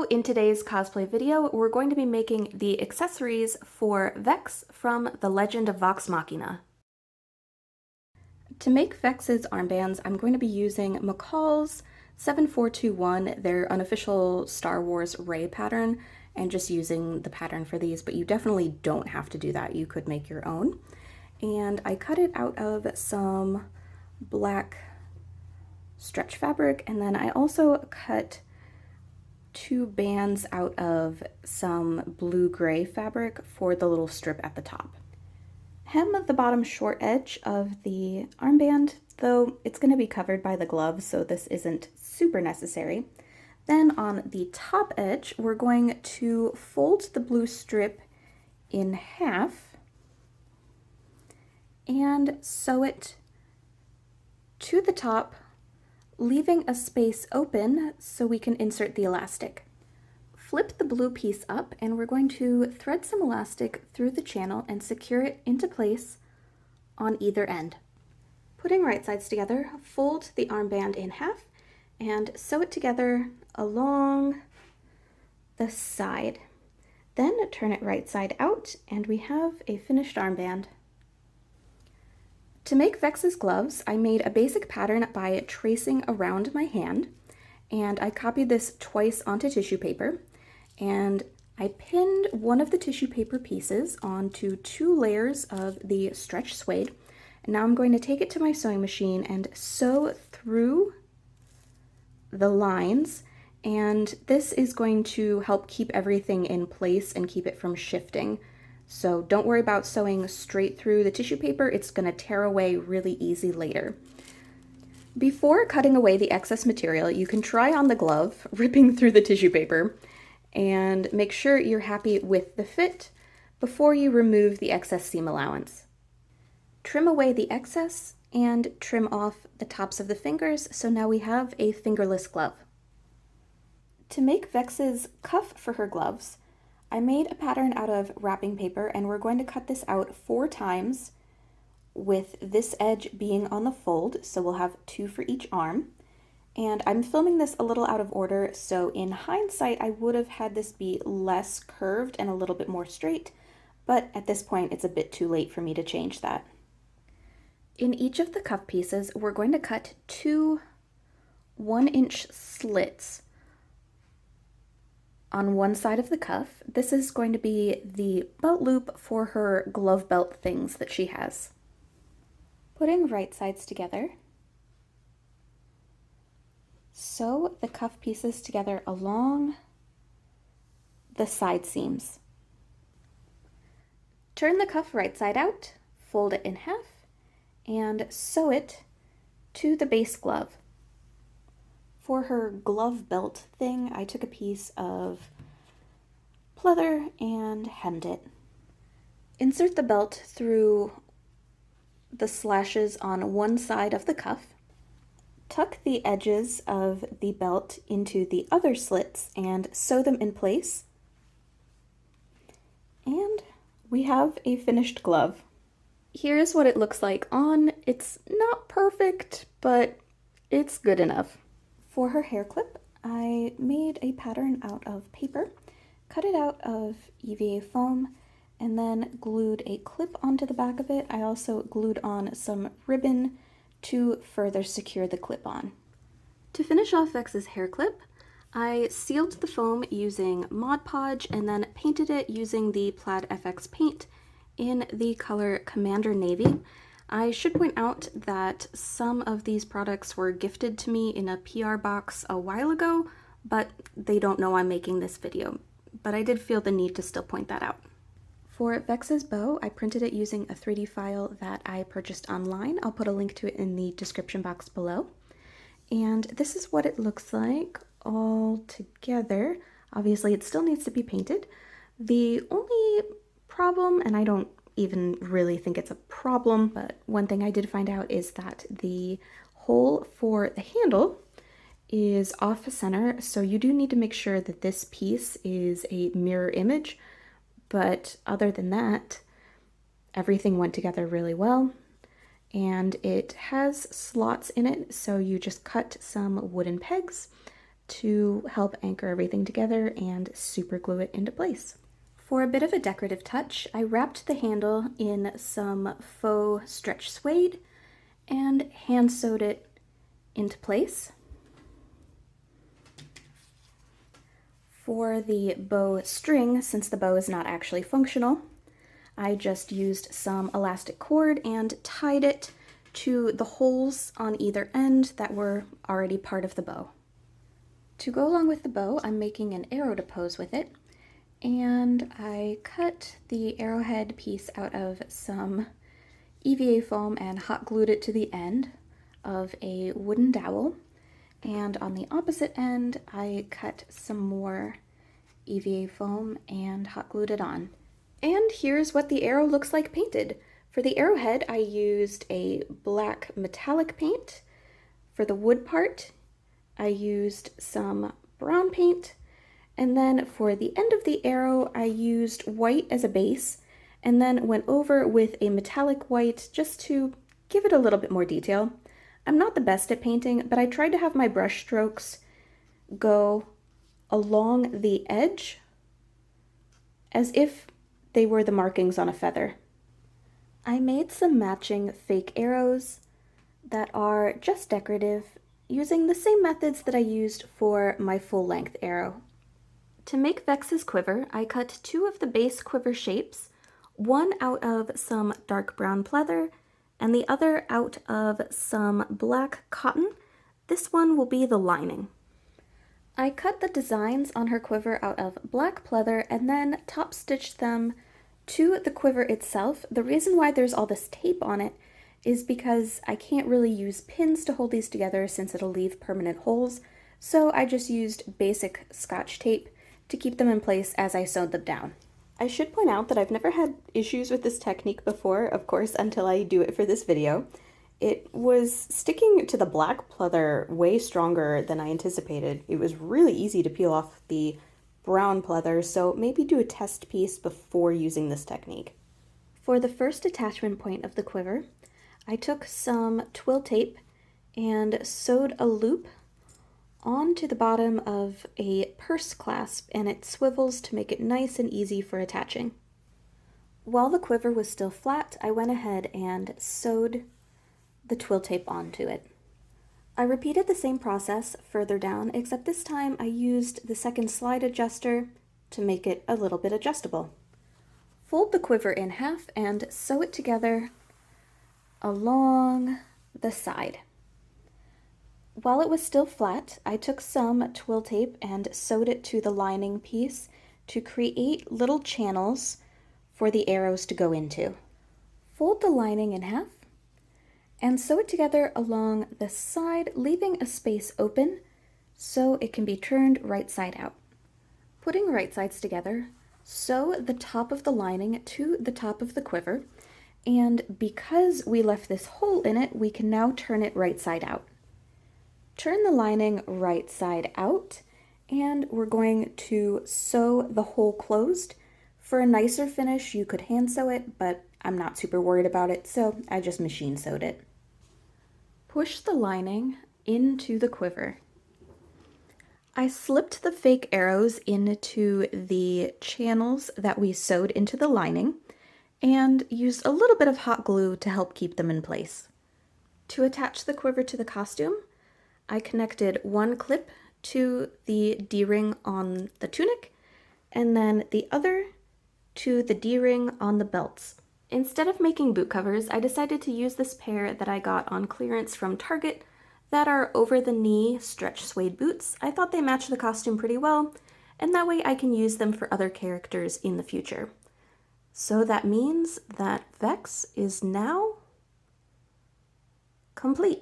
in today's cosplay video, we're going to be making the accessories for Vex from The Legend of Vox Machina. To make Vex's armbands, I'm going to be using McCall's 7421, their unofficial Star Wars Rey pattern, and just using the pattern for these, but you definitely don't have to do that. You could make your own. And I cut it out of some black stretch fabric, and then I also cut 2 bands out of some blue-gray fabric for the little strip at the top. Hem the bottom short edge of the armband, though it's going to be covered by the gloves, so this isn't super necessary. Then on the top edge, we're going to fold the blue strip in half and sew it to the top, leaving a space open so we can insert the elastic. Flip the blue piece up and we're going to thread some elastic through the channel and secure it into place on either end. Putting right sides together, fold the armband in half and sew it together along the side. Then turn it right side out and we have a finished armband. To make Vex's gloves, I made a basic pattern by tracing around my hand, and I copied this twice onto tissue paper, and I pinned one of the tissue paper pieces onto 2 layers of the stretch suede. And now I'm going to take it to my sewing machine and sew through the lines, and this is going to help keep everything in place and keep it from shifting. So don't worry about sewing straight through the tissue paper, it's going to tear away really easy later. Before cutting away the excess material, you can try on the glove, ripping through the tissue paper, and make sure you're happy with the fit before you remove the excess seam allowance. Trim away the excess and trim off the tops of the fingers, so now we have a fingerless glove. To make Vex's cuff for her gloves, I made a pattern out of wrapping paper, and we're going to cut this out 4 times with this edge being on the fold, so we'll have 2 for each arm. And I'm filming this a little out of order, so in hindsight I would have had this be less curved and a little bit more straight, but at this point it's a bit too late for me to change that. In each of the cuff pieces, we're going to cut 2 1-inch slits on one side of the cuff. This is going to be the belt loop for her glove belt things that she has. Putting right sides together, sew the cuff pieces together along the side seams. Turn the cuff right side out, fold it in half, and sew it to the base glove. For her glove belt thing, I took a piece of pleather and hemmed it. Insert the belt through the slashes on one side of the cuff. Tuck the edges of the belt into the other slits and sew them in place. And we have a finished glove. Here's what it looks like on. It's not perfect, but it's good enough. For her hair clip, I made a pattern out of paper, cut it out of EVA foam, and then glued a clip onto the back of it. I also glued on some ribbon to further secure the clip on. To finish off Vex's hair clip, I sealed the foam using Mod Podge and then painted it using the Plaid FX paint in the color Commander Navy. I should point out that some of these products were gifted to me in a PR box a while ago, but they don't know I'm making this video. But I did feel the need to still point that out. For Vex's bow, I printed it using a 3D file that I purchased online. I'll put a link to it in the description box below. And this is what it looks like all together. Obviously, it still needs to be painted. The only problem, and I don't even really think it's a problem, but one thing I did find out is that the hole for the handle is off center, so you do need to make sure that this piece is a mirror image, but other than that, everything went together really well. And it has slots in it, so you just cut some wooden pegs to help anchor everything together and super glue it into place. For a bit of a decorative touch, I wrapped the handle in some faux stretch suede and hand sewed it into place. For the bow string, since the bow is not actually functional, I just used some elastic cord and tied it to the holes on either end that were already part of the bow. To go along with the bow, I'm making an arrow to pose with it, and I cut the arrowhead piece out of some EVA foam and hot glued it to the end of a wooden dowel. And on the opposite end, I cut some more EVA foam and hot glued it on. And here's what the arrow looks like painted. For the arrowhead, I used a black metallic paint. For the wood part, I used some brown paint. And then for the end of the arrow, I used white as a base and then went over with a metallic white just to give it a little bit more detail. I'm not the best at painting, but I tried to have my brush strokes go along the edge as if they were the markings on a feather. I made some matching fake arrows that are just decorative, using the same methods that I used for my full-length arrow. To make Vex's quiver, I cut 2 of the base quiver shapes, one out of some dark brown pleather, and the other out of some black cotton. This one will be the lining. I cut the designs on her quiver out of black pleather and then top stitched them to the quiver itself. The reason why there's all this tape on it is because I can't really use pins to hold these together since it'll leave permanent holes, so I just used basic Scotch tape to keep them in place as I sewed them down. I should point out that I've never had issues with this technique before, of course, until I do it for this video. It was sticking to the black pleather way stronger than I anticipated. It was really easy to peel off the brown pleather, so maybe do a test piece before using this technique. For the first attachment point of the quiver, I took some twill tape and sewed a loop onto the bottom of a purse clasp, and it swivels to make it nice and easy for attaching. While the quiver was still flat, I went ahead and sewed the twill tape onto it. I repeated the same process further down, except this time I used the second slide adjuster to make it a little bit adjustable. Fold the quiver in half and sew it together along the side. While it was still flat, I took some twill tape and sewed it to the lining piece to create little channels for the arrows to go into. Fold the lining in half and sew it together along the side, leaving a space open so it can be turned right side out. Putting right sides together, sew the top of the lining to the top of the quiver, and because we left this hole in it, we can now turn it right side out. Turn the lining right side out, and we're going to sew the hole closed. For a nicer finish, you could hand sew it, but I'm not super worried about it, so I just machine sewed it. Push the lining into the quiver. I slipped the fake arrows into the channels that we sewed into the lining and used a little bit of hot glue to help keep them in place. To attach the quiver to the costume, I connected one clip to the D-ring on the tunic and then the other to the D-ring on the belts. Instead of making boot covers, I decided to use this pair that I got on clearance from Target that are over-the-knee stretch suede boots. I thought they matched the costume pretty well, and that way I can use them for other characters in the future. So that means that Vex is now complete.